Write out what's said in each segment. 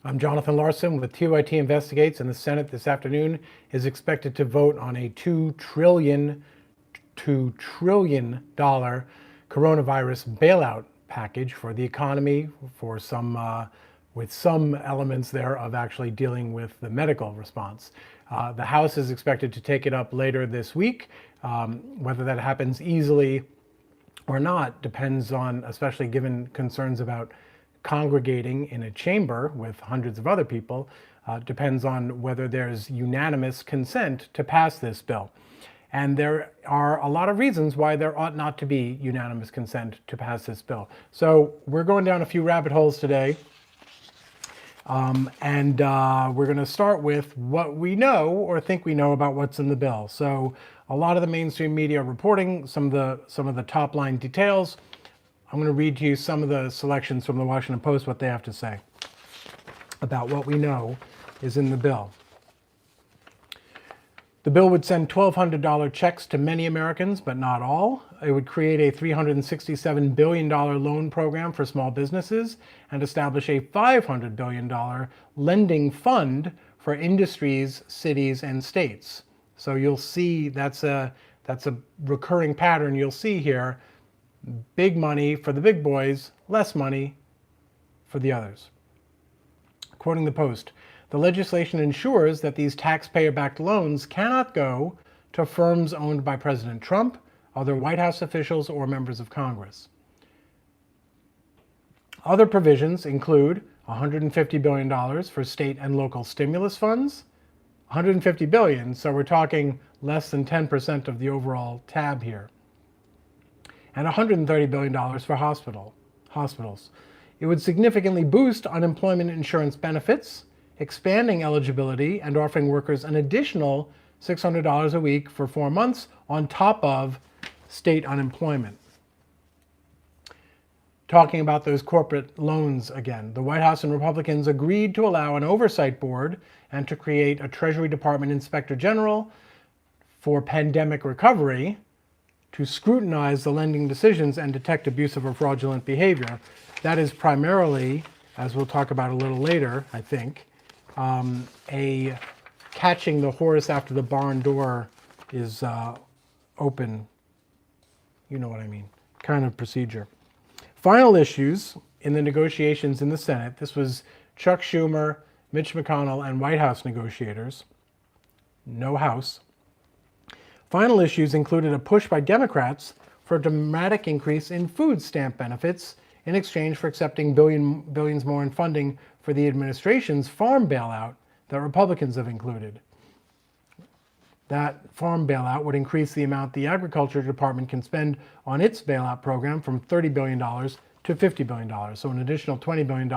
I'm Jonathan Larson with TYTI Investigates, and the Senate this afternoon is expected to vote on a $2 trillion coronavirus bailout package for the economy, for with some elements there of actually dealing with the medical response. The House is expected to take it up later this week. Whether that happens easily or not depends on, especially given concerns about congregating in a chamber with hundreds of other people, depends on whether there's unanimous consent to pass this bill. And there are a lot of reasons why there ought not to be unanimous consent to pass this bill. So we're going down a few rabbit holes today. We're going to start with what we know or think we know about what's in the bill. So a lot of the mainstream media reporting some of the top line details. I'm going to read to you some of the selections from the Washington Post, what they have to say about what we know is in the bill. The bill would send $1,200 checks to many Americans, but not all. It would create a $367 billion loan program for small businesses and establish a $500 billion lending fund for industries, cities, and states. So you'll see that's a recurring pattern you'll see here. Big money for the big boys, less money for the others. Quoting the Post, the legislation ensures that these taxpayer-backed loans cannot go to firms owned by President Trump, other White House officials, or members of Congress. Other provisions include $150 billion for state and local stimulus funds, $150 billion, so we're talking less than 10% of the overall tab here, and $130 billion for hospitals. It would significantly boost unemployment insurance benefits, expanding eligibility and offering workers an additional $600 a week for 4 months on top of state unemployment. Talking about those corporate loans again, the White House and Republicans agreed to allow an oversight board and to create a Treasury Department Inspector General for pandemic recovery to scrutinize the lending decisions and detect abusive or fraudulent behavior. That is primarily, as we'll talk about a little later, I think, a catching the horse after the barn door is open, you know what I mean, kind of procedure. Final issues in the negotiations in the Senate. This was Chuck Schumer, Mitch McConnell, and White House negotiators. No House. Final issues included a push by Democrats for a dramatic increase in food stamp benefits in exchange for accepting billions more in funding for the administration's farm bailout that Republicans have included. That farm bailout would increase the amount the Agriculture Department can spend on its bailout program from $30 billion to $50 billion, so an additional $20 billion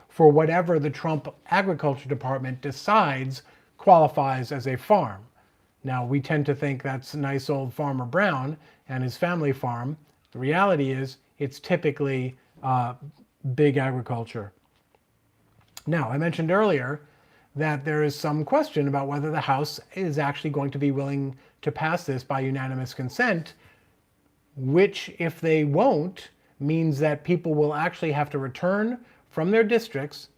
for whatever the Trump Agriculture Department decides qualifies as a farm. Now, we tend to think that's nice old Farmer Brown and his family farm. The reality is it's typically big agriculture. Now, I mentioned earlier that there is some question about whether the House is actually going to be willing to pass this by unanimous consent, which, if they won't, means that people will actually have to return from their districts,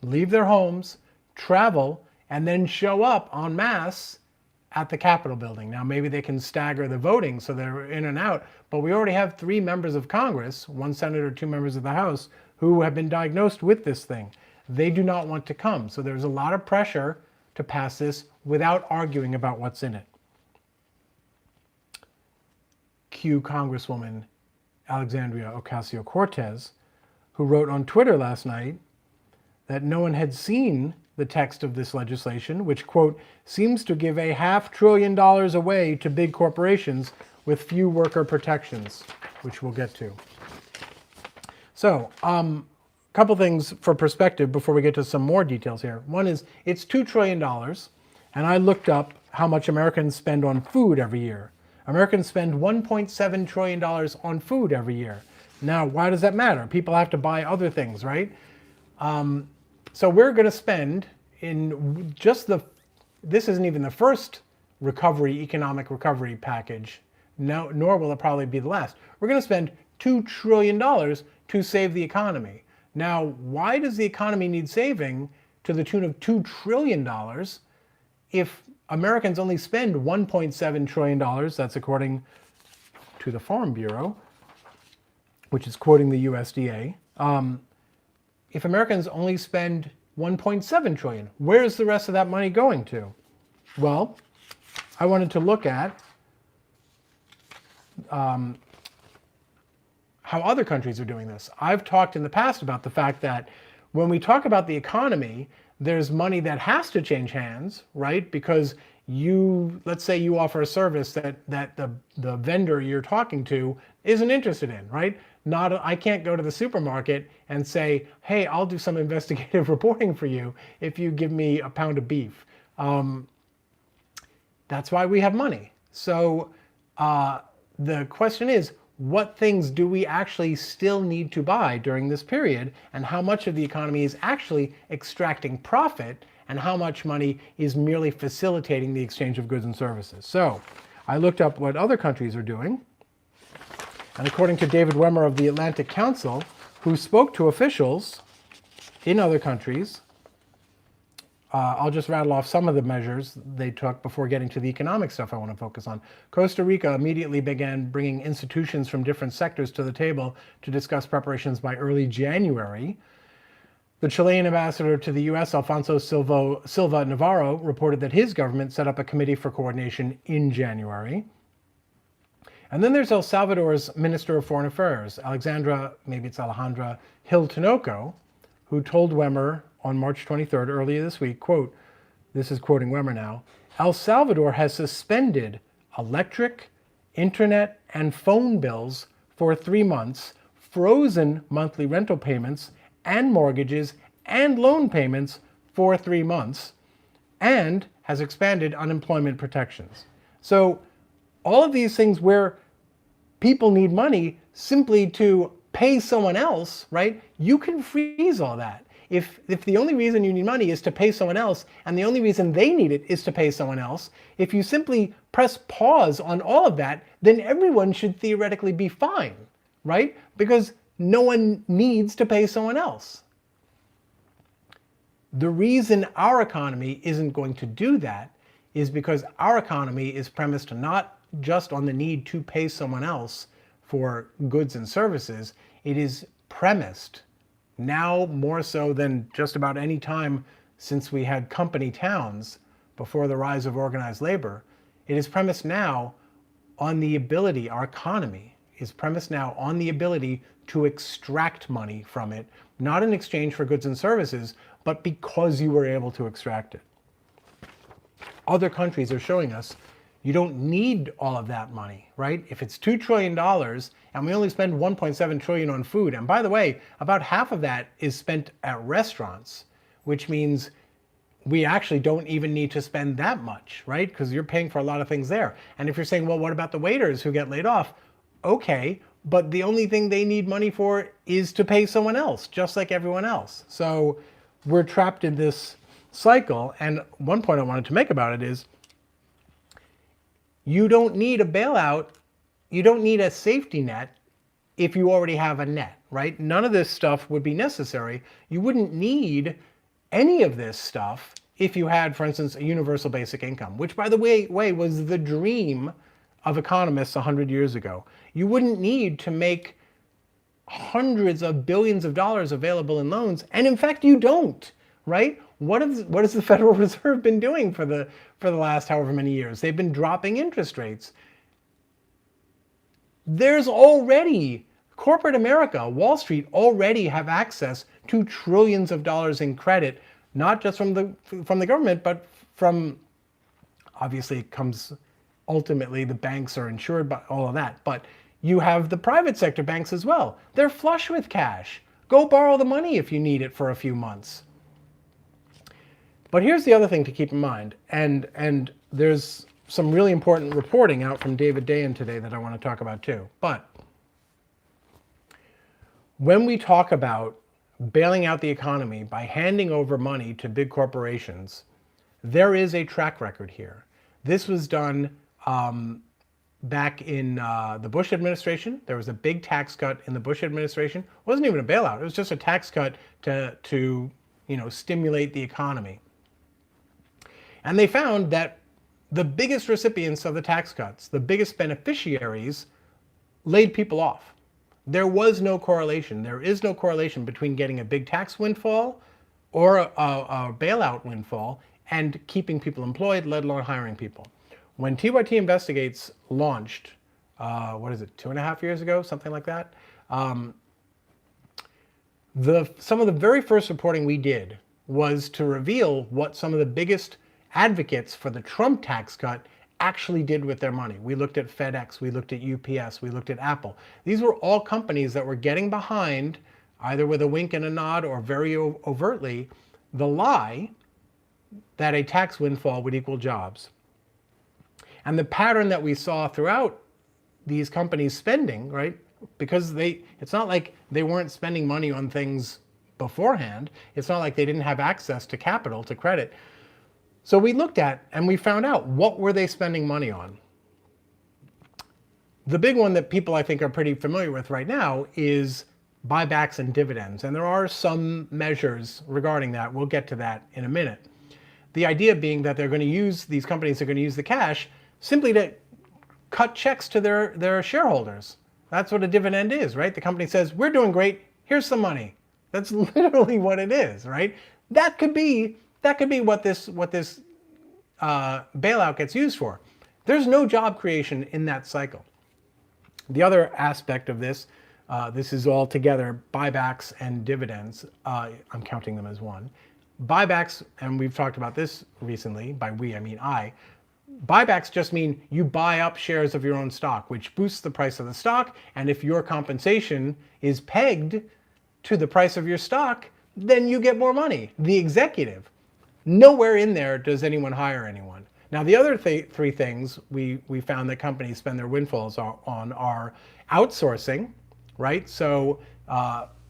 leave their homes, travel, and then show up en masse at the Capitol building. Now, maybe they can stagger the voting so they're in and out, but we already have 3 members of Congress, 1 senator, 2 members of the House, who have been diagnosed with this thing. They do not want to come, so there's a lot of pressure to pass this without arguing about what's in it. Cue Congresswoman Alexandria Ocasio-Cortez, who wrote on Twitter last night that no one had seen the text of this legislation, which, quote, seems to give a $500 billion away to big corporations with few worker protections, which we'll get to. So, couple things for perspective before we get to some more details here. One is it's $2 trillion, and I looked up how much Americans spend on food every year. Americans spend $1.7 trillion on food every year. Now, why does that matter? People have to buy other things, right? So we're going to spend in just this isn't even the first economic recovery package, nor will it probably be the last. We're going to spend $2 trillion to save the economy. Now, why does the economy need saving to the tune of $2 trillion if Americans only spend $1.7 trillion? That's according to the Farm Bureau, which is quoting the USDA. If Americans only spend 1.7 trillion, where's the rest of that money going to? Well, I wanted to look at how other countries are doing this. I've talked in the past about the fact that when we talk about the economy, there's money that has to change hands, right? Because let's say you offer a service that the vendor you're talking to isn't interested in, right? I can't go to the supermarket and say, hey, I'll do some investigative reporting for you if you give me a pound of beef. That's why we have money. So the question is, what things do we actually still need to buy during this period, and how much of the economy is actually extracting profit, and how much money is merely facilitating the exchange of goods and services? So I looked up what other countries are doing. And according to David Wemmer of the Atlantic Council, who spoke to officials in other countries, I'll just rattle off some of the measures they took before getting to the economic stuff I want to focus on. Costa Rica immediately began bringing institutions from different sectors to the table to discuss preparations by early January. The Chilean ambassador to the U.S., Alfonso Silva Navarro, reported that his government set up a committee for coordination in January. And then there's El Salvador's Minister of Foreign Affairs, Alejandra Hill Tinoco, who told Wemmer on March 23rd, earlier this week, quote, this is quoting Wemmer now, El Salvador has suspended electric, internet, and phone bills for 3 months, frozen monthly rental payments and mortgages and loan payments for 3 months, and has expanded unemployment protections. So all of these things where people need money simply to pay someone else, right? You can freeze all that. If the only reason you need money is to pay someone else, and the only reason they need it is to pay someone else, if you simply press pause on all of that, then everyone should theoretically be fine, right? Because no one needs to pay someone else. The reason our economy isn't going to do that is because our economy is premised not just on the need to pay someone else for goods and services. It is premised, now more so than just about any time since we had company towns before the rise of organized labor, it is premised now on the ability, our economy is premised now on the ability to extract money from it, not in exchange for goods and services, but because you were able to extract it. Other countries are showing us you don't need all of that money, right? If it's $2 trillion and we only spend 1.7 trillion on food, and by the way, about half of that is spent at restaurants, which means we actually don't even need to spend that much, right? Because you're paying for a lot of things there. And if you're saying, well, what about the waiters who get laid off? Okay, but the only thing they need money for is to pay someone else, just like everyone else. So we're trapped in this cycle. And one point I wanted to make about it is, you don't need a bailout, you don't need a safety net if you already have a net, right? None of this stuff would be necessary. You wouldn't need any of this stuff if you had, for instance, a universal basic income, which, by the way was the dream of economists 100 years ago. You wouldn't need to make hundreds of billions of dollars available in loans, and in fact you don't, right? What has the Federal Reserve been doing for the last however many years? They've been dropping interest rates. There's already, corporate America, Wall Street already have access to trillions of dollars in credit, not just from the government, but from, obviously it comes, ultimately the banks are insured by all of that, but you have the private sector banks as well. They're flush with cash. Go borrow the money if you need it for a few months. But here's the other thing to keep in mind, and there's some really important reporting out from David Dayen today that I want to talk about too. But when we talk about bailing out the economy by handing over money to big corporations, there is a track record here. This was done back in the Bush administration. There was a big tax cut in the Bush administration. It wasn't even a bailout. It was just a tax cut to stimulate the economy. And they found that the biggest recipients of the tax cuts, the biggest beneficiaries, laid people off. There was no correlation. There is no correlation between getting a big tax windfall or a bailout windfall and keeping people employed, let alone hiring people. When TYT Investigates launched, 2.5 years ago, something like that, some of the very first reporting we did was to reveal what some of the biggest advocates for the Trump tax cut actually did with their money. We looked at FedEx, we looked at UPS, we looked at Apple. These were all companies that were getting behind, either with a wink and a nod or very overtly, the lie that a tax windfall would equal jobs. And the pattern that we saw throughout these companies spending, right? Because it's not like they weren't spending money on things beforehand. It's not like they didn't have access to capital, to credit. So we looked at and we found out, what were they spending money on? The big one that people I think are pretty familiar with right now is buybacks and dividends. And there are some measures regarding that. We'll get to that in a minute. The idea being that these companies are going to use the cash simply to cut checks to their shareholders. That's what a dividend is, right? The company says, we're doing great, here's some money. That's literally what it is, right? That could be what this bailout gets used for. There's no job creation in that cycle. The other aspect of this is all together, buybacks and dividends. I'm counting them as one. Buybacks, and we've talked about this recently, by we I mean I, buybacks just mean you buy up shares of your own stock, which boosts the price of the stock, and if your compensation is pegged to the price of your stock, then you get more money, the executive. Nowhere in there does anyone hire anyone. Now, the other three things we found that companies spend their windfalls on are outsourcing, right? So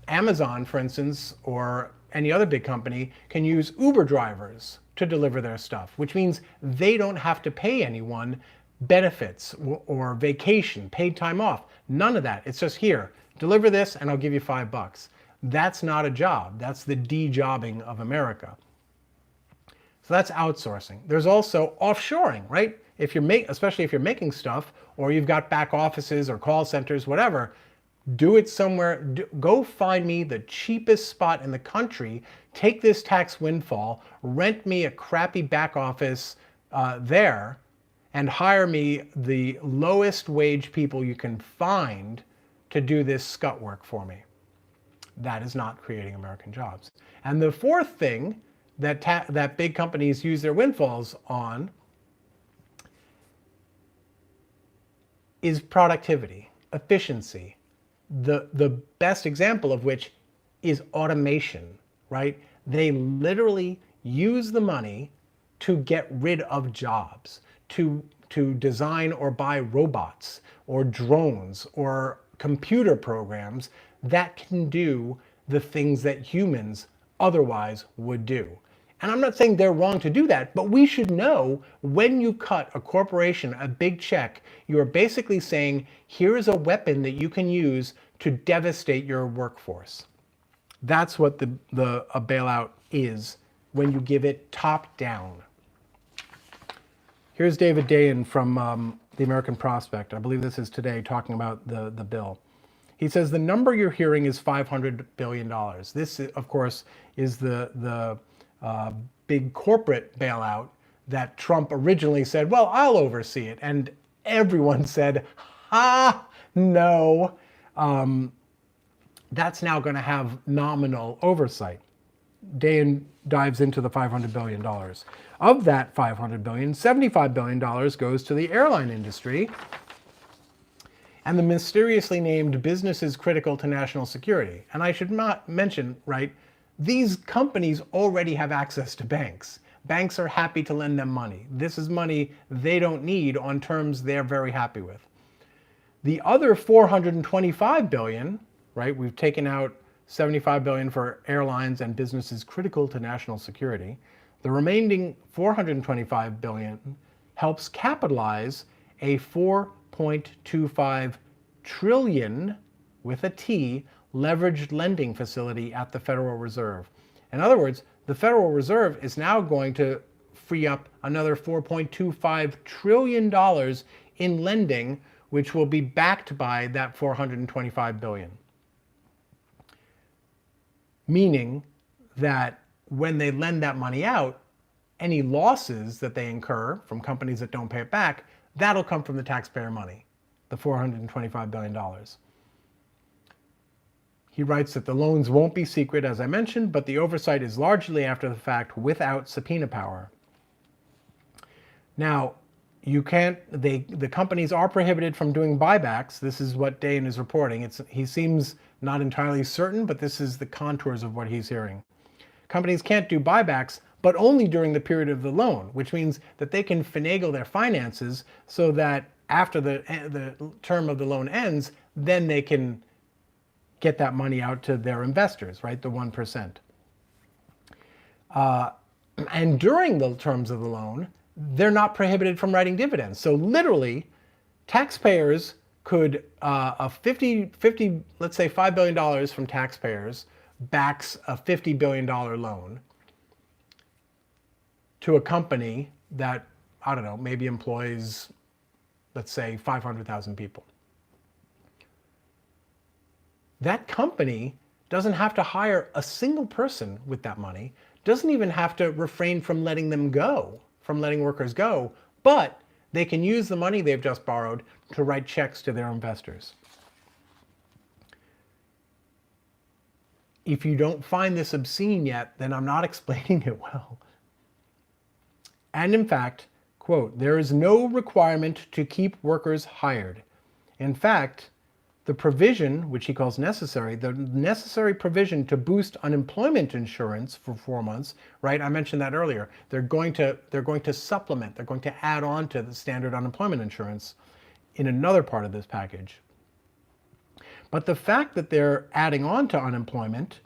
Amazon, for instance, or any other big company can use Uber drivers to deliver their stuff, which means they don't have to pay anyone benefits or vacation, paid time off. None of that. It's just, here, deliver this and I'll give you $5. That's not a job. That's the de-jobbing of America. So that's outsourcing. There's also offshoring, right? Especially if you're making stuff or you've got back offices or call centers, whatever, do it somewhere. Go find me the cheapest spot in the country, take this tax windfall, rent me a crappy back office there, and hire me the lowest wage people you can find to do this scut work for me. That is not creating American jobs. And the fourth thing that big companies use their windfalls on is productivity, efficiency. The best example of which is automation, right? They literally use the money to get rid of jobs, to design or buy robots or drones or computer programs that can do the things that humans otherwise would do. And I'm not saying they're wrong to do that, but we should know when you cut a corporation a big check, you're basically saying, here is a weapon that you can use to devastate your workforce. That's what a bailout is when you give it top down. Here's David Dayen from the American Prospect. I believe this is today, talking about the bill. He says the number you're hearing is $500 billion. This, of course, is the big corporate bailout that Trump originally said, well, I'll oversee it. And everyone said, no. That's now going to have nominal oversight. Dayen dives into the $500 billion. Of that $500 billion, $75 billion goes to the airline industry and the mysteriously named businesses critical to national security. And I should not mention, right, these companies already have access to banks. Banks are happy to lend them money. This is money they don't need on terms they're very happy with. The other $425 billion, right, we've taken out $75 billion for airlines and businesses critical to national security. The remaining $425 billion helps capitalize a $4 4.25 trillion with a T leveraged lending facility at the Federal Reserve. In other words, the Federal Reserve is now going to free up another $4.25 trillion in lending, which will be backed by that $425 billion. Meaning that when they lend that money out, any losses that they incur from companies that don't pay it back, that'll come from the taxpayer money, the $425 billion. He writes that the loans won't be secret, as I mentioned, but the oversight is largely after the fact without subpoena power. Now, the companies are prohibited from doing buybacks. This is what Dayen is reporting. He seems not entirely certain, but this is the contours of what he's hearing. Companies can't do buybacks, but only during the period of the loan, which means that they can finagle their finances so that after the term of the loan ends, then they can get that money out to their investors, right? The 1%. And during the terms of the loan, they're not prohibited from writing dividends. So literally, taxpayers could, let's say $5 billion from taxpayers backs a $50 billion loan to a company that, I don't know, maybe employs, let's say 500,000 people. That company doesn't have to hire a single person with that money, doesn't even have to refrain from letting them go, from letting workers go, but they can use the money they've just borrowed to write checks to their investors. If you don't find this obscene yet, then I'm not explaining it well. And in fact, quote, there is no requirement to keep workers hired. In fact, the provision, which he calls necessary, the necessary provision to boost unemployment insurance for 4 months, right? I mentioned that earlier. They're going to supplement, they're going to add on to the standard unemployment insurance in another part of this package. But the fact that they're adding on to unemployment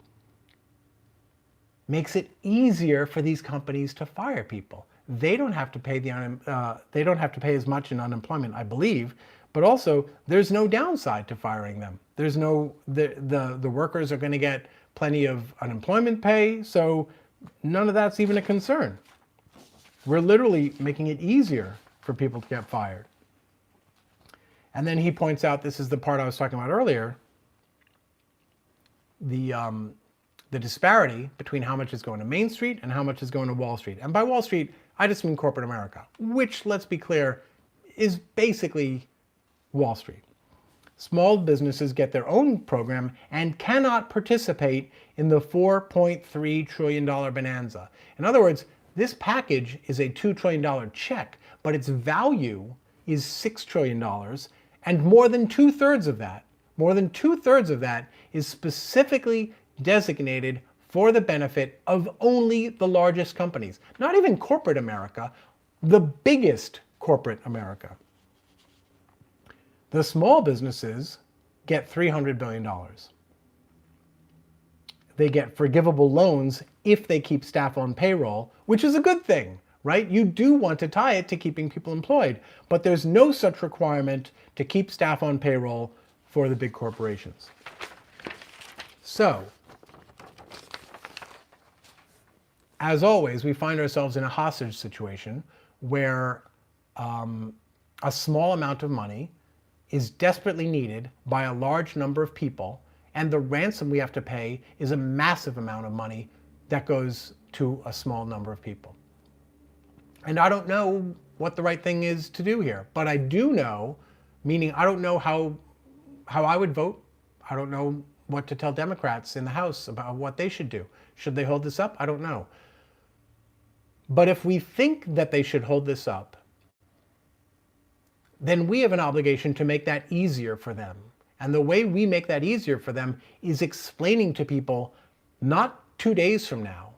makes it easier for these companies to fire people. They don't have to pay they don't have to pay as much in unemployment, I believe. But also, there's no downside to firing them. There's no, the workers are going to get plenty of unemployment pay, so none of that's even a concern. We're literally making it easier for people to get fired. And then he points out, this is the part I was talking about earlier, the disparity between how much is going to Main Street and how much is going to Wall Street. And by Wall Street, I just mean corporate America, which, let's be clear, is basically Wall Street. Small businesses get their own program and cannot participate in the $4.3 trillion bonanza. In other words, this package is a $2 trillion check, but its value is $6 trillion, and more than two-thirds of that is specifically designated for the benefit of only the largest companies. Not even corporate America, the biggest corporate America. The small businesses get $300 billion. They get forgivable loans if they keep staff on payroll, which is a good thing, right? You do want to tie it to keeping people employed, but there's no such requirement to keep staff on payroll for the big corporations. So, as always, we find ourselves in a hostage situation where a small amount of money is desperately needed by a large number of people, and the ransom we have to pay is a massive amount of money that goes to a small number of people. And I don't know what the right thing is to do here, but I do know, meaning I don't know how I would vote. I don't know what to tell Democrats in the House about what they should do. Should they hold this up? I don't know. But if we think that they should hold this up, then we have an obligation to make that easier for them. And the way we make that easier for them is explaining to people, not 2 days from now,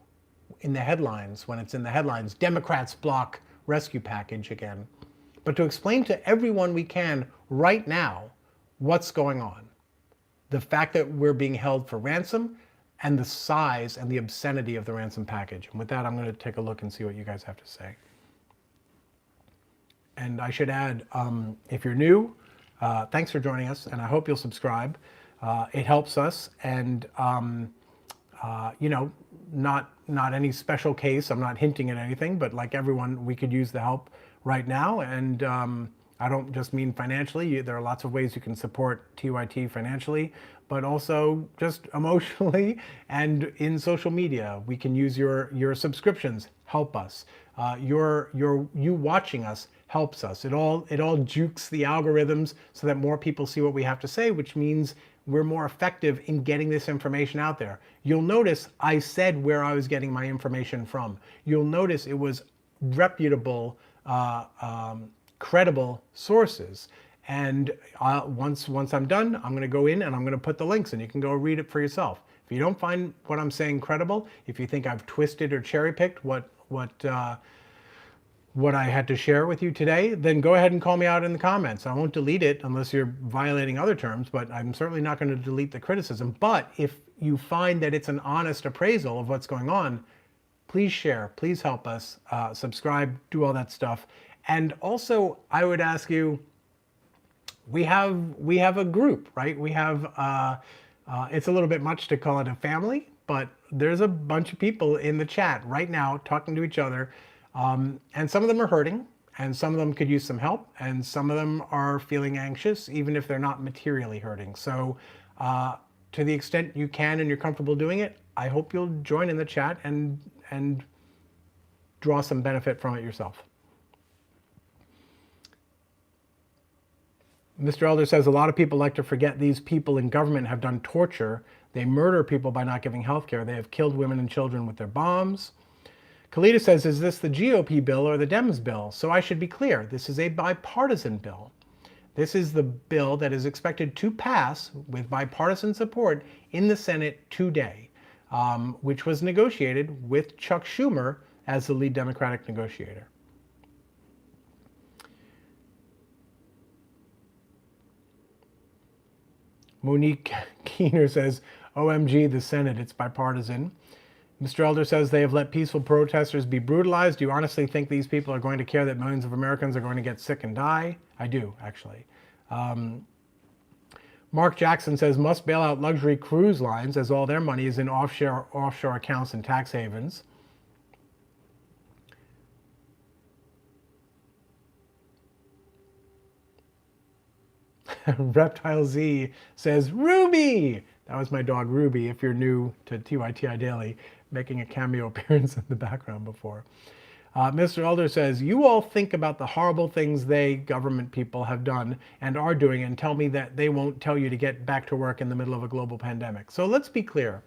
in the headlines, when it's in the headlines, Democrats block rescue package again, but to explain to everyone we can right now what's going on. The fact that we're being held for ransom, and the size and the obscenity of the ransom package. And with that, I'm going to take a look and see what you guys have to say. and I should add, if you're new, thanks for joining us, and I hope you'll subscribe. It helps us, and you know, not any special case. I'm not hinting at anything, but like everyone, we could use the help right now. And I don't just mean financially. There are lots of ways you can support TYT financially, but also just emotionally and in social media. We can use your subscriptions. Help us. You watching us helps us. It all jukes the algorithms so that more people see what we have to say, which means we're more effective in getting this information out there. You'll notice I said where I was getting my information from. You'll notice it was reputable, credible sources. And once I'm done, I'm going to go in and I'm going to put the links, and you can go read it for yourself. If you don't find what I'm saying credible, if you think I've twisted or cherry picked what I had to share with you today, then go ahead and call me out in the comments. I won't delete it unless you're violating other terms, but I'm certainly not going to delete the criticism. But if you find that it's an honest appraisal of what's going on, please share, please help us, subscribe, do all that stuff. And also, I would ask you, we have a group, right? We have, it's a little bit much to call it a family, but there's a bunch of people in the chat right now talking to each other. And some of them are hurting, and some of them could use some help, and some of them are feeling anxious, even if they're not materially hurting. So to the extent you can and you're comfortable doing it, I hope you'll join in the chat and draw some benefit from it yourself. Mr. Elder says, a lot of people like to forget these people in government have done torture. They murder people by not giving health care. They have killed women and children with their bombs. Kalita says, is this the GOP bill or the Dems bill? So I should be clear, this is a bipartisan bill. This is the bill that is expected to pass with bipartisan support in the Senate today, which was negotiated with Chuck Schumer as the lead Democratic negotiator. Monique Keener says, OMG, the Senate, it's bipartisan. Mr. Elder says they have let peaceful protesters be brutalized. Do you honestly think these people are going to care that millions of Americans are going to get sick and die? I do, actually. Mark Jackson says must bail out luxury cruise lines as all their money is in offshore accounts and tax havens. Reptile Z says, Ruby! That was my dog Ruby, if you're new to TYTI Daily, making a cameo appearance in the background before. Mr. Elder says, you all think about the horrible things government people, have done and are doing, and tell me that they won't tell you to get back to work in the middle of a global pandemic. So let's be clear.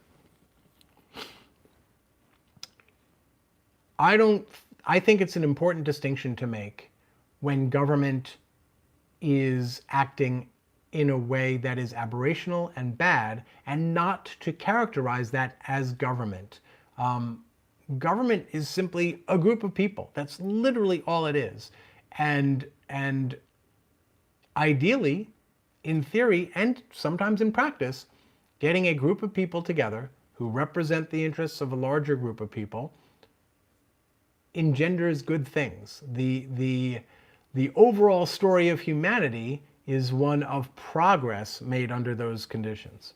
I think it's an important distinction to make when government is acting in a way that is aberrational and bad, and not to characterize that as government. Government is simply a group of people. That's literally all it is. And ideally, in theory, and sometimes in practice, getting a group of people together who represent the interests of a larger group of people engenders good things. The overall story of humanity is one of progress made under those conditions.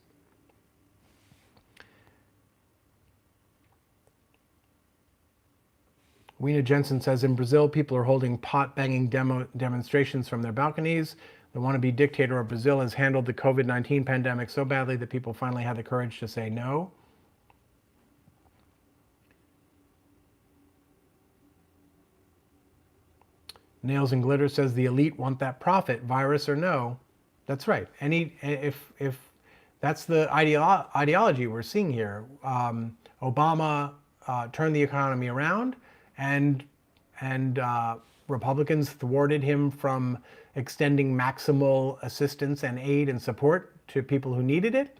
Weena Jensen says, in Brazil, people are holding pot-banging demonstrations from their balconies. The wannabe dictator of Brazil has handled the COVID-19 pandemic so badly that people finally had the courage to say no. Nails and Glitter says the elite want that profit, virus or no. That's right. If that's the ideology we're seeing here, Obama turned the economy around, and Republicans thwarted him from extending maximal assistance and aid and support to people who needed it.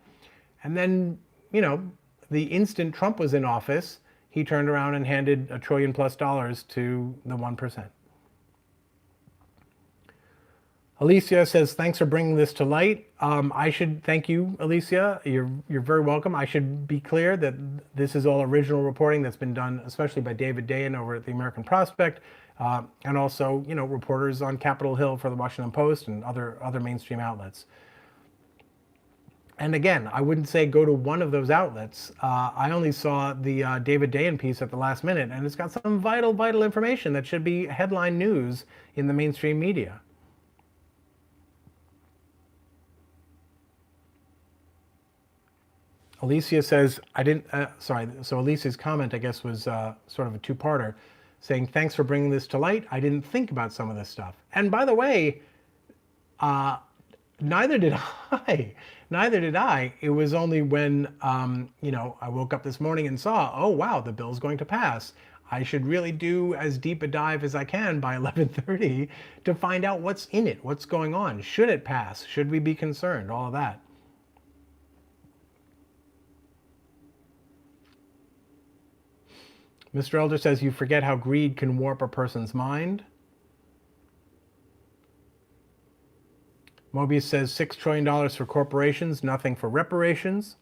And then, you know, the instant Trump was in office, he turned around and handed $1 trillion+ to the 1%. Alicia says, thanks for bringing this to light. I should thank you, Alicia. You're very welcome. I should be clear that this is all original reporting that's been done, especially by David Dayen over at the American Prospect, and also, reporters on Capitol Hill for the Washington Post and other mainstream outlets. And again, I wouldn't say go to one of those outlets. I only saw the David Dayen piece at the last minute, and it's got some vital information that should be headline news in the mainstream media. Alicia says, so Alicia's comment, I guess, was sort of a two-parter, saying, thanks for bringing this to light. I didn't think about some of this stuff. And by the way, neither did I. Neither did I. It was only when, I woke up this morning and saw, oh, wow, the bill's going to pass. I should really do as deep a dive as I can by 11:30 to find out what's in it, what's going on. Should it pass? Should we be concerned? All of that. Mr. Elder says, you forget how greed can warp a person's mind. Mobius says, $6 trillion for corporations, nothing for reparations.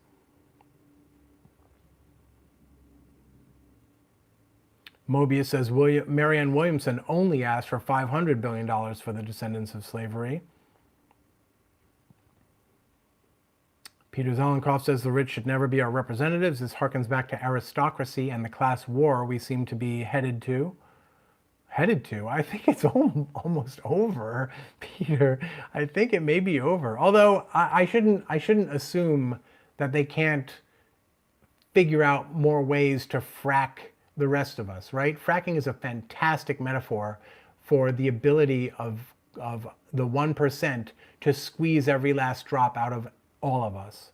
Mobius says, Marianne Williamson only asked for $500 billion for the descendants of slavery. Peter Zellenkopf says the rich should never be our representatives. This harkens back to aristocracy and the class war we seem to be headed to. I think it's almost over, Peter. I think it may be over. Although I shouldn't assume that they can't figure out more ways to frack the rest of us, right? Fracking is a fantastic metaphor for the ability of the 1% to squeeze every last drop out of all of us.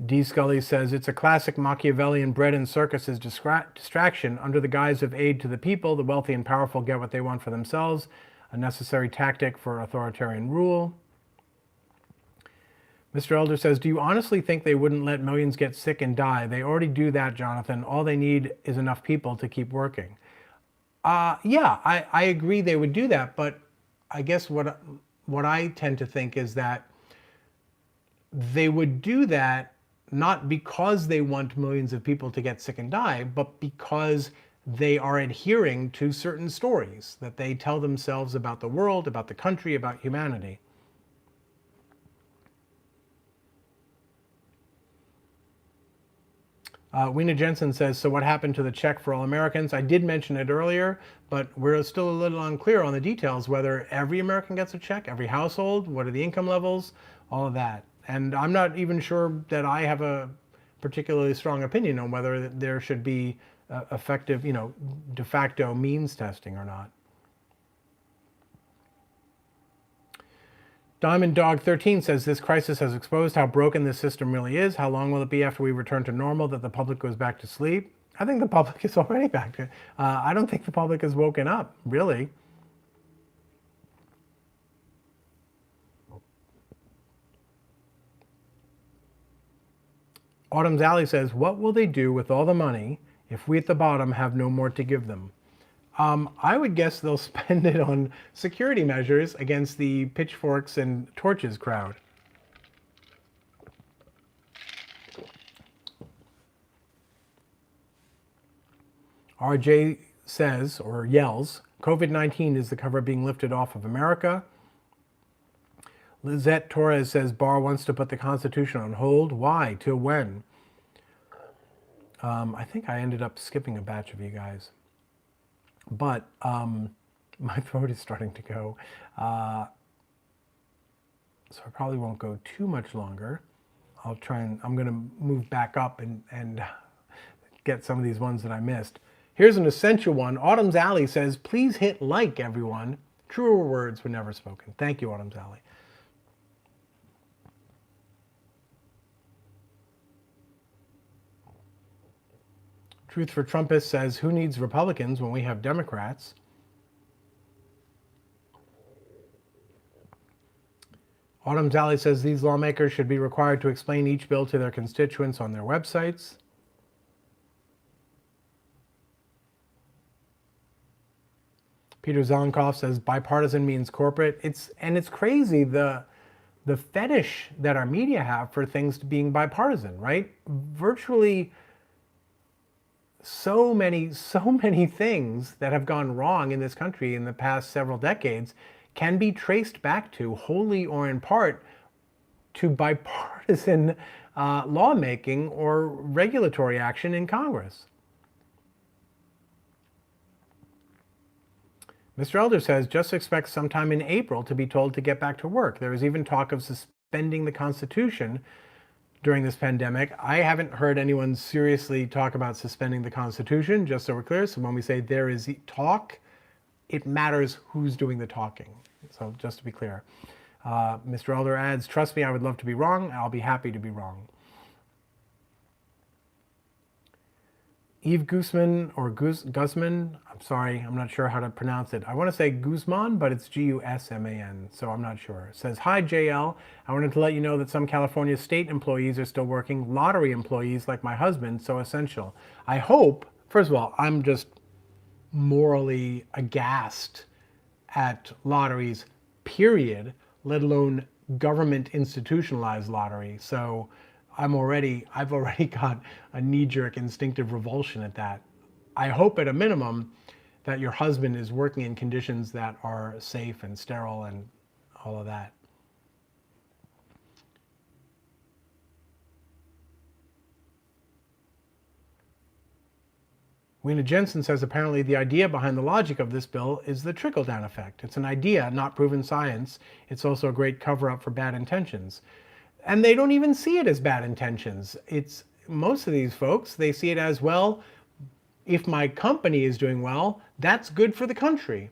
D. Scully says, it's a classic Machiavellian bread and circuses distraction. Under the guise of aid to the people, the wealthy and powerful get what they want for themselves, a necessary tactic for authoritarian rule. Mr. Elder says, do you honestly think they wouldn't let millions get sick and die? They already do that, Jonathan. All they need is enough people to keep working. Yeah, I agree they would do that, but I guess what I tend to think is that they would do that not because they want millions of people to get sick and die, but because they are adhering to certain stories that they tell themselves about the world, about the country, about humanity. Weena Jensen says, so what happened to the check for all Americans? I did mention it earlier, but we're still a little unclear on the details, whether every American gets a check, every household, what are the income levels, all of that. And I'm not even sure that I have a particularly strong opinion on whether there should be effective, de facto means testing or not. Diamond Dog 13 says, this crisis has exposed how broken this system really is. How long will it be after we return to normal that the public goes back to sleep? I think the public is already back to, I don't think the public has woken up, really. Autumn's Alley says, what will they do with all the money if we at the bottom have no more to give them? I would guess they'll spend it on security measures against the pitchforks and torches crowd. RJ says, or yells, COVID-19 is the cover being lifted off of America. Lizette Torres says, Barr wants to put the Constitution on hold. Why? Till when? I think I ended up skipping a batch of you guys. But my throat is starting to go. So I probably won't go too much longer. I'll try and, I'm going to move back up and get some of these ones that I missed. Here's an essential one. Autumn's Alley says, please hit like, everyone. Truer words were never spoken. Thank you, Autumn's Alley. Truth for Trumpist says, who needs Republicans when we have Democrats? Autumn Talley says these lawmakers should be required to explain each bill to their constituents on their websites. Peter Zonkoff says bipartisan means corporate. It's crazy the fetish that our media have for things being bipartisan, right? Virtually so many things that have gone wrong in this country in the past several decades can be traced back to, wholly or in part, to bipartisan lawmaking or regulatory action in Congress. Mr. Elder says, just expect sometime in April to be told to get back to work. There is even talk of suspending the Constitution during this pandemic. I haven't heard anyone seriously talk about suspending the Constitution, just so we're clear. So when we say there is talk, it matters who's doing the talking. So just to be clear. Mr. Elder adds, trust me, I would love to be wrong. I'll be happy to be wrong. Eve Guzman, or Guzman, I'm sorry, I'm not sure how to pronounce it. I want to say Guzman, but it's Gusman, so I'm not sure. It says, hi JL, I wanted to let you know that some California state employees are still working, lottery employees like my husband, so essential. I hope, first of all, I'm just morally aghast at lotteries, period, let alone government institutionalized lottery. So I've already got a knee-jerk instinctive revulsion at that. I hope at a minimum that your husband is working in conditions that are safe and sterile and all of that. Weena Jensen says apparently the idea behind the logic of this bill is the trickle-down effect. It's an idea, not proven science. It's also a great cover-up for bad intentions. And they don't even see it as bad intentions. It's most of these folks, they see it as, well, if my company is doing well, that's good for the country.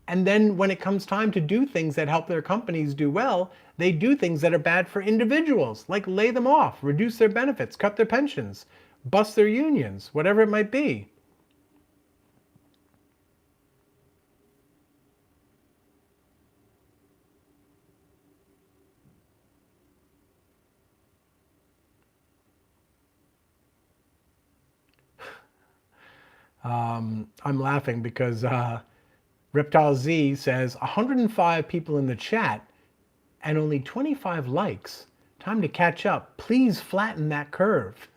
And then when it comes time to do things that help their companies do well, they do things that are bad for individuals, like lay them off, reduce their benefits, cut their pensions, bust their unions, whatever it might be. I'm laughing because Reptile Z says 105 people in the chat and only 25 likes. Time to catch up. Please flatten that curve.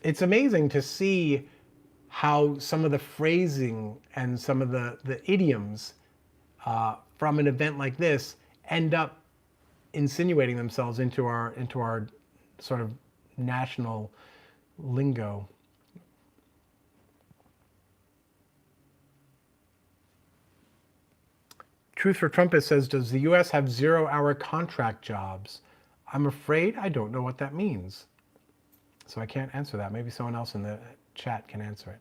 It's amazing to see how some of the phrasing and some of the idioms from an event like this end up insinuating themselves into our sort of national lingo. Truth for Trumpet says, does the U.S. have 0-hour contract jobs? I'm afraid I don't know what that means. So I can't answer that. Maybe someone else in the chat can answer it.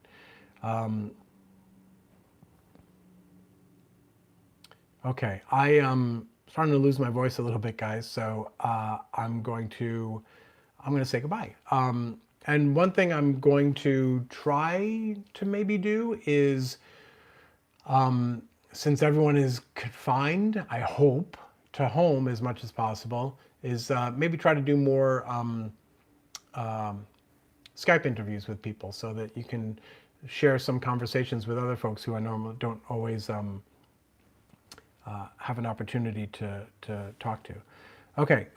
Okay, I am starting to lose my voice a little bit, guys. So I'm going to say goodbye. And one thing I'm going to try to maybe do is, since everyone is confined, I hope, to home as much as possible, is maybe try to do more Skype interviews with people so that you can share some conversations with other folks who I normally don't always have an opportunity to talk to. Okay.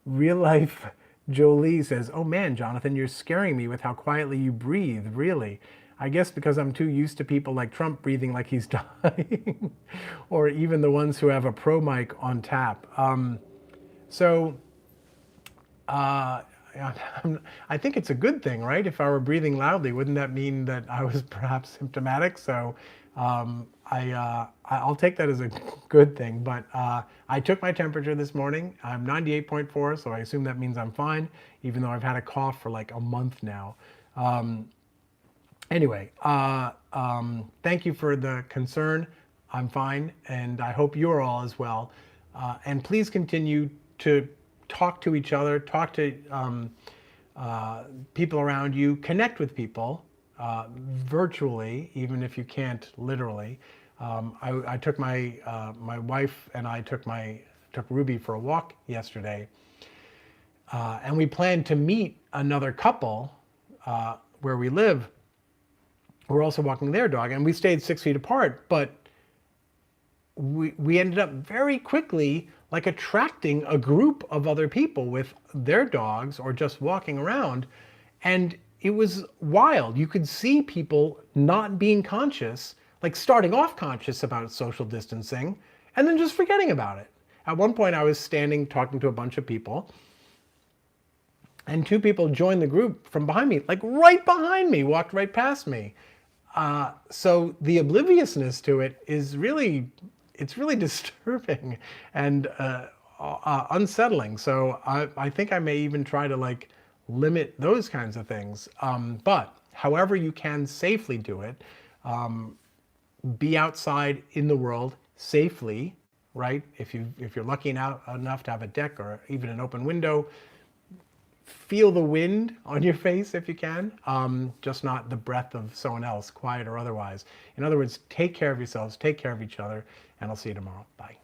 Real life Jolie says, oh man, Jonathan, you're scaring me with how quietly you breathe, really. I guess because I'm too used to people like Trump breathing like he's dying, or even the ones who have a pro mic on tap. I think it's a good thing, right? If I were breathing loudly, wouldn't that mean that I was perhaps symptomatic? So I'll take that as a good thing. But I took my temperature this morning. I'm 98.4, so I assume that means I'm fine, even though I've had a cough for like a month now. Anyway, thank you for the concern. I'm fine, and I hope you're all as well. And please continue to talk to each other, talk to people around you, connect with people virtually, even if you can't literally. I took my wife and I took Ruby for a walk yesterday, And we planned to meet another couple where we live. We're also walking their dog, and we stayed 6 feet apart, but we ended up very quickly like attracting a group of other people with their dogs or just walking around. And it was wild. You could see people not being conscious, like starting off conscious about social distancing and then just forgetting about it. At one point I was standing talking to a bunch of people, and two people joined the group from behind me, like right behind me, walked right past me. So the obliviousness to it is really, it's really disturbing and unsettling. So I think I may even try to like limit those kinds of things. But however you can safely do it, be outside in the world safely, right? If you're lucky enough to have a deck or even an open window, feel the wind on your face if you can, just not the breath of someone else, quiet or otherwise. In other words, take care of yourselves, take care of each other, and I'll see you tomorrow. Bye.